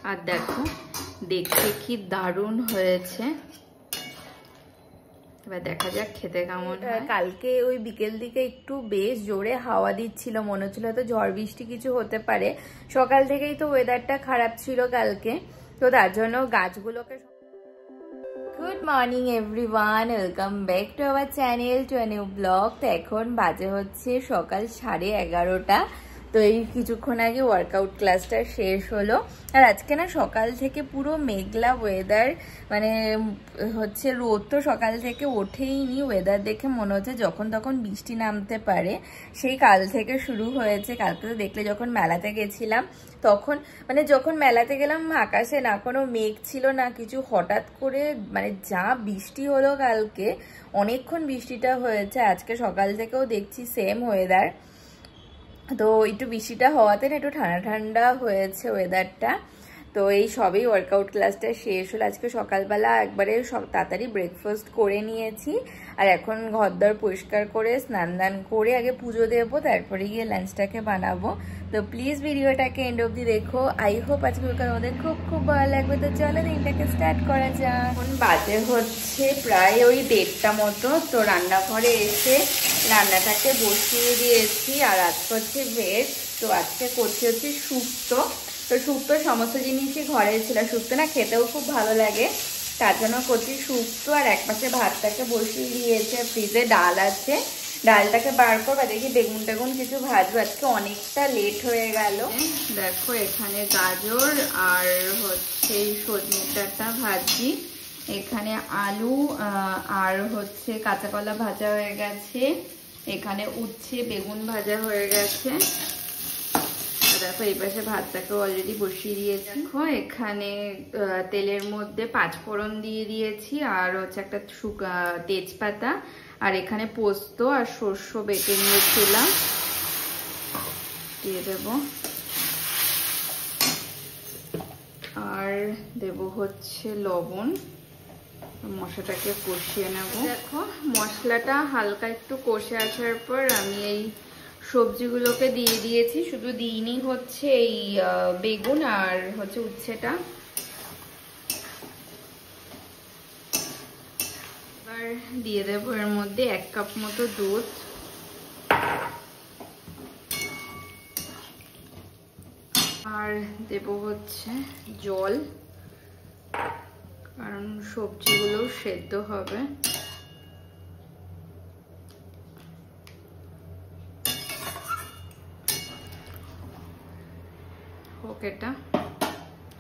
আর দেখো দেখতে কি দারুণ হয়েছে। এবার দেখা যাক খেতে কেমন হয়। কালকে ওই বিকেল দিকে একটু বেশ জোরে হাওয়া দিচ্ছিল, মনে হচ্ছিল হয়তো ঝড় বৃষ্টি কিছু হতে পারে। সকাল থেকেই তো ওয়েদারটা খারাপ ছিল কালকে, তো তার জন্য গাছগুলোকে। Good morning everyone, welcome back to our channel to a new blog. তো এখন বাজে হচ্ছে সকাল 11:30। তো এই কিছুক্ষণ আগে ওয়ার্কআউট ক্লাসটা শেষ হলো। আর আজকে না সকাল থেকে পুরো মেঘলা ওয়েদার, মানে হচ্ছে রোদ তো সকাল থেকে ওঠেই নি। ওয়েদার দেখে মনে হচ্ছে যখন তখন বৃষ্টি নামতে পারে, সেই কাল থেকে শুরু হয়েছে। কালকে তো দেখলে যখন মেলাতে গেছিলাম, তখন মানে যখন মেলাতে গেলাম আকাশে না কোনো মেঘ ছিল না কিছু, হঠাৎ করে মানে যা বৃষ্টি হলো কালকে, অনেকক্ষণ বৃষ্টিটা হয়েছে। আজকে সকাল থেকেও দেখছি সেম ওয়েদার। তো একটু বৃষ্টিটা হওয়াতে না একটু ঠান্ডা ঠান্ডা হয়েছে ওয়েদারটা। তো এই সবেই ওয়ার্কআউট ক্লাসটা শেষ হলো। আজকে সকালবেলা একবারে তাড়াতাড়ি ব্রেকফাস্ট করে নিয়েছি। আর এখন ঘরদর পরিষ্কার করে স্নান দান করে আগে পুজো দেবো, তারপরে গিয়ে লাঞ্চটাকে বানাবো। তো প্লিজ ভিডিওটাকে এন্ড অবধি দেখো। আই হোপ আজকে আমাদের খুব খুব ভালো লাগবে। তো চলো দিনটাকে স্টার্ট করা যাক। এখন বাজে হচ্ছে প্রায় ওই 1:30 মতো। তো রান্নাঘরে এসে রান্নাটাকে বসিয়ে দিয়েছি। আর আজকে হচ্ছে ভেজ, তো আজকে করছি হচ্ছে শুক্তো। তো শুক্তো সমস্ত জিনিসই ঘরে ছিল। শুক্তো না খেতেও খুব ভালো লাগে, তার জন্য করছি শুক্তো। আর একপাশে ভাতটাকে বসিয়ে দিয়েছে, ফ্রিজে ডাল আছে, ডালটাকে বার করবো। দেখি বেগুন টেগুন কিছু ভাজবো, আজকে অনেকটা লেট হয়ে গেল। দেখো এখানে গাজর আর হচ্ছে সজনে ডাঁটা ভাজি, এখানে আলু আর হচ্ছে কাঁচা কলা ভাজা হয়ে গেছে, এখানে উচ্ছে বেগুন ভাজা হয়ে গেছে। দেখো এই পাশে ভাতটাকে অলরেডি বসিয়ে দিয়েছি। দেখো এখানে তেলের মধ্যে 5 ফোড়ন দিয়ে দিয়েছি, আর হচ্ছে একটা তেজপাতা, আর এখানে পোস্ত আর সর্ষে বেটে নিয়েছিলাম, দিয়ে দেব। আর দেব হচ্ছে লবণ। মশলাটাকে কষিয়ে নেব। দেখো মশলাটা হালকা একটু কষে আসার পর আমি এই সবজিগুলোকে দিয়ে দিয়েছি। শুধু দিইনি হচ্ছে এই বেগুন আর হচ্ছে উচ্ছেটা। এবার দিয়ে দেবো এর মধ্যে 1 কাপ মতো দুধ, আর দেব হচ্ছে জল, কারণ সবজিগুলো সেদ্ধ হবে। এটা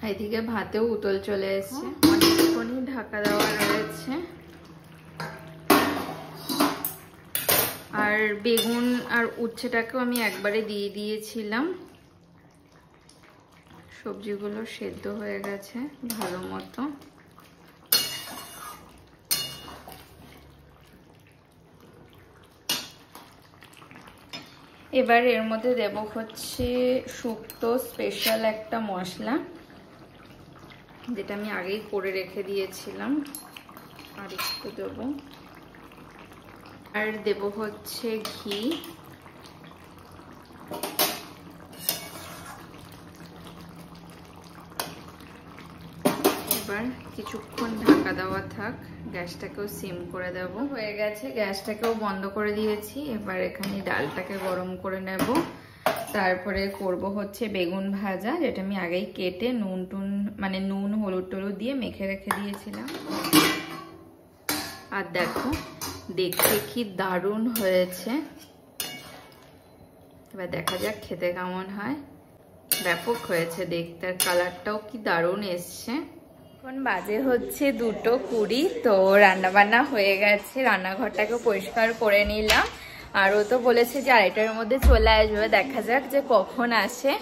এদিকে ভাতেও উতল চলে এসছে, অনেকক্ষণই ঢাকা দেওয়া রয়েছে। আর বেগুন আর উচ্ছেটাকেও আমি একবারে দিয়ে দিয়েছিলাম। সবজিগুলো সেদ্ধ হয়ে গেছে ভালো মতো। এবার এর মধ্যে দেব হচ্ছে শুক্তো স্পেশাল একটা মশলা, যেটা আমি আগেই করে রেখে দিয়েছিলাম, আর একটু দেবো। আর দেব হচ্ছে ঘি। এবার কিছুক্ষণ ঢাকা দেওয়া থাক, গ্যাসটাকেও সিম করে দেব। হয়ে গেছে, গ্যাসটাকেও বন্ধ করে দিয়েছি। এবার এখানে ডালটাকে গরম করে নেব, তারপরে করব হচ্ছে বেগুন ভাজা, যেটা আমি আগেই কেটে নুন হলুদ টলুদ দিয়ে মেখে রেখে দিয়েছিলাম। আর দেখো দেখতে কি দারুণ হয়েছে। এবার দেখা যাক খেতে কেমন হয়। ব্যাপক হয়েছে দেখতে, আর কালারটাও কি দারুণ এসছে। এখন বাজে হচ্ছে 2:20। তো রান্না বান্না হয়ে গেছে, রান্নাঘরটাকে পরিষ্কার করে নিলাম। আর ও তো বলেছে যে 2:30টার মধ্যে চলে আসবে, দেখা যাক যে কখন আসে।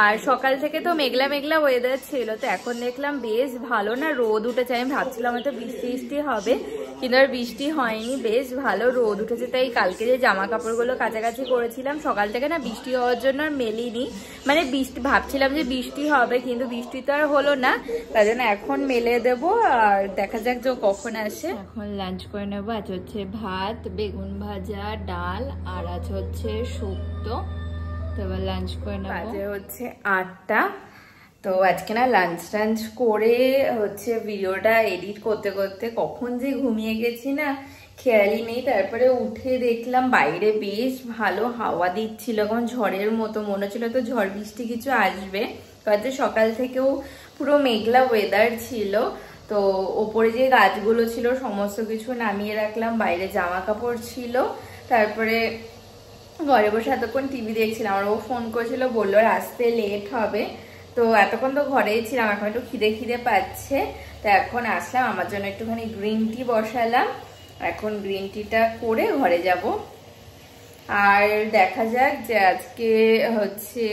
আর সকাল থেকে তো মেঘলা মেঘলা ওয়েদার ছিল, তো এখন দেখলাম বেশ ভালো না রোদ উঠেছে। আমি ভাবছিলাম হয়তো বৃষ্টি হবে, কিন্তু আর বৃষ্টি হয়নি, বেশ ভালো রোদ উঠেছে। তাই কালকে যে জামা কাপড়গুলো কাছাকাছি করেছিলাম সকাল থেকে না, বৃষ্টি হওয়ার জন্য আর মেলিনি। মানে ভাবছিলাম যে বৃষ্টি হবে, কিন্তু বৃষ্টি তো আর হলো না, তার জন্য এখন মেলে দেবো। আর দেখা যাক যে কখন আসে। এখন লাঞ্চ করে নেবো। আজ হচ্ছে ভাত, বেগুন ভাজা, ডাল, আর আজ হচ্ছে শুক্তো। তো এবার লাঞ্চ করে নেবো। বাজে হচ্ছে 8টা। তো আজকে না লাঞ্চ টাঞ্চ করে হচ্ছে ভিডিওটা এডিট করতে করতে কখন যে ঘুমিয়ে গেছি না খেয়ালই নেই। তারপরে উঠে দেখলাম বাইরে বেশ ভালো হাওয়া দিচ্ছিল, এখন ঝড়ের মতো মনে হচ্ছিল তো ঝড় বৃষ্টি কিছু আসবে। হয়তো সকাল থেকেও পুরো মেঘলা ওয়েদার ছিল। তো ওপরে যে গাছগুলো ছিল সমস্ত কিছু নামিয়ে রাখলাম, বাইরে জামা কাপড় ছিল। তারপরে ঘরে বসে এতক্ষণ টিভি দেখছিলাম, আর ও ফোন করেছিল, বললো আসতে লেট হবে। তো এতক্ষণ তো ঘরেই ছিলাম, এখন একটু খিদে পাচ্ছে। তো এখন আসলাম, আমার জন্য একটুখানি গ্রিন টি বসালাম, এখন গ্রিন টিটা করে ঘরে যাব। আর দেখা যাক যে আজকে হচ্ছে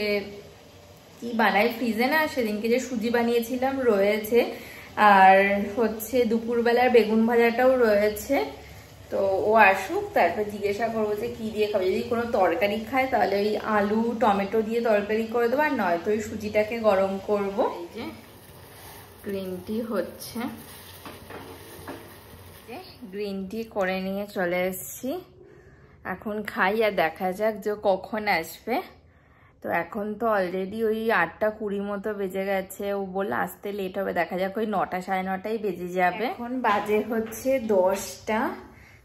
কি বানাই। ফ্রিজে না সেদিনকে যে সুজি বানিয়েছিলাম রয়েছে, আর হচ্ছে দুপুরবেলার বেগুন ভাজাটাও রয়েছে। তো ও আসুক, তারপর জিজ্ঞাসা করবো যে কি দিয়ে খাবে। যদি কোনো তরকারি খায় তাহলে ওই আলু টমেটো দিয়ে তরকারি করে দেবো, আর নয়তো ওই সুজিটাকে গরম করবো। এই যে গ্রিন টি হচ্ছে, গ্রিন টি করে নিয়ে চলে এসেছি, এখন খাই আর দেখা যাক যে কখন আসবে। তো এখন তো অলরেডি ওই 8:20 মতো বেজে গেছে, ও বললো আসতে লেট হবে, দেখা যাক ওই 9টা সাড়ে 9টাই বেজে যাবে। এখন বাজে হচ্ছে 10টা,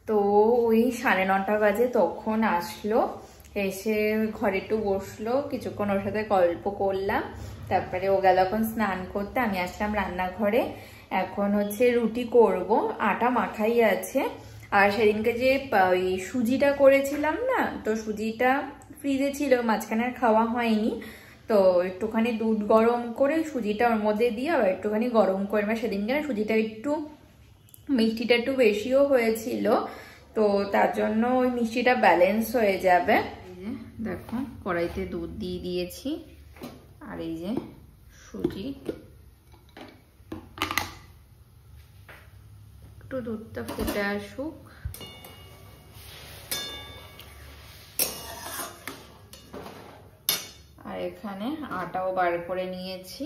তো ওই 9:30 বাজে তখন আসলো, এসে ঘরে একটু বসলো, কিছুক্ষণ ওর সাথে গল্প করলাম। তারপরে ও গেল এখন স্নান করতে, আমি আসলাম রান্নাঘরে। এখন হচ্ছে রুটি করব, আটা মাখাই আছে। আর সেদিনকে যে ওই সুজিটা করেছিলাম না, তো সুজিটা ফ্রিজে ছিল, মাঝখানে আর খাওয়া হয়নি। তো একটুখানি দুধ গরম করে সুজিটা ওর মধ্যে দিয়ে আবার একটুখানি গরম করে, সেদিনকে না সুজিটা একটু মিষ্টিটা একটু বেশিও হয়েছিল, তো তার জন্য ওই মিষ্টিটা ব্যালেন্স হয়ে যাবে। দেখো কড়াইতে দুধ দিয়ে দিয়েছি, আর এই যে সুজি, একটু দুধটা ফুটে আসুক। আর এখানে আটাও বার করে নিয়েছি,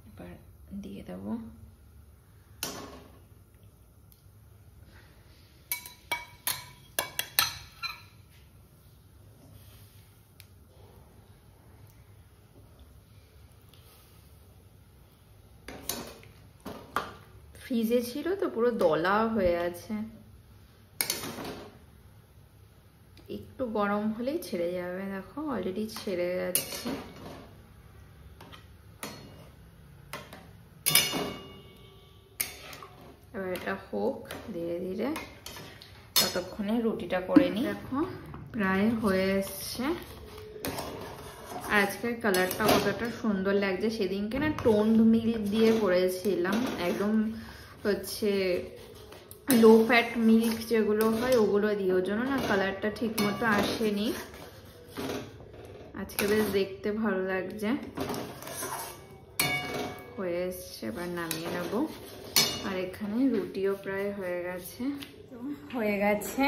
এবার দিয়ে দেবো। ফ্রিজে ছিল তো পুরো দলা হয়ে আছে, একটু গরম হলেই ছেড়ে যাবে। দেখো অলরেডি ছেড়ে যাচ্ছে। এবার এটা হোক ধীরে ধীরে, ততক্ষণে রুটিটা করে নিই। দেখো প্রায় হয়ে এসছে। আজকের কালারটা কতটা সুন্দর লাগছে, সেদিনকে না টোন্ড মিল্ক দিয়ে করেছিলাম, একদম হচ্ছে লো ফ্যাট মিল্ক যেগুলো হয় ওগুলো দিয়ে, ওর জন্য না কালারটা ঠিক মতো আসেনি। আজকে বেশ দেখতে ভালো লাগছে, হয়ে এসছে, এবার নামিয়ে নেব। আর এখানে রুটিও প্রায় হয়ে গেছে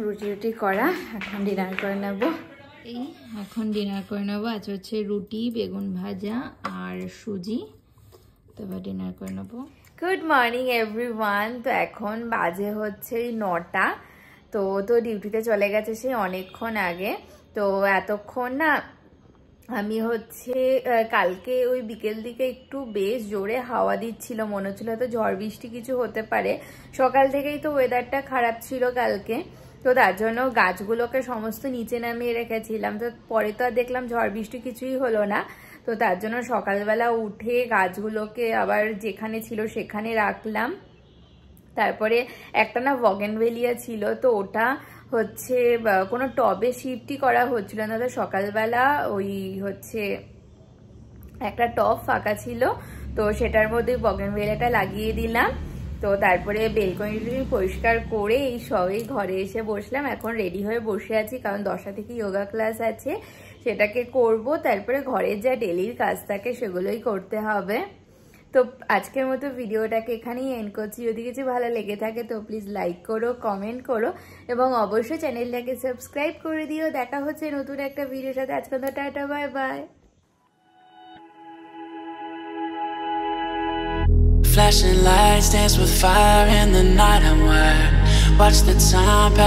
রুটি করা, এখন ডিনার করে নেব। এখন ডিনার করে নেবো। আজ হচ্ছে রুটি, বেগুন ভাজা আর সুজি, তো এবার ডিনার করে নেবো। Good morning everyone. তো এখন বাজে হচ্ছে 9টা, তো ডিউটিতে চলে গেছে সেই অনেকক্ষণ আগে। তো এতক্ষণ না আমি হচ্ছে কালকে ওই বিকেল দিকে একটু বেশ জোরে হাওয়া দিচ্ছিল, মনে হচ্ছিল তো ঝড় বৃষ্টি কিছু হতে পারে। সকাল থেকেই তো ওয়েদারটা খারাপ ছিল কালকে, তো তার জন্য গাছগুলোকে সমস্ত নিচে নামিয়ে রেখেছিলাম। তো পরে তো আর দেখলাম ঝড় বৃষ্টি কিছুই হলো না, তো তার জন্য সকালবেলা উঠে গাছগুলোকে আবার যেখানে ছিল সেখানে রাখলাম। তারপরে একটা না বগেনভেলিয়া ছিল, তো ওটা হচ্ছে কোনো টবে শিফটই করা হচ্ছিল না, তো সকালবেলা ওই হচ্ছে একটা টব ফাঁকা ছিল, তো সেটার মধ্যে বগেনভেলিয়াটা লাগিয়ে দিলাম। তো তারপরে বেলকনিটি পরিষ্কার করে এই সবই ঘরে এসে বসলাম। এখন রেডি হয়ে বসে আছি, কারণ 10টা থেকে যোগা ক্লাস আছে, সেটাকে করব। তারপরে ঘরের যা ডেলির কাজ থাকে সেগুলোই করতে হবে। তো আজকের মতো ভিডিওটাকে এখানেই এন্ড করছি। যদি কিছু ভালো লেগে থাকে তো প্লিজ লাইক করো, কমেন্ট করো, এবং অবশ্যই চ্যানেলটাকে সাবস্ক্রাইব করে দিও। দেখা হচ্ছে নতুন একটা ভিডিওর সাথে। আজকে তো tata, bye bye. Flashing lights dance with fire in the night. I'm wired watch the time pass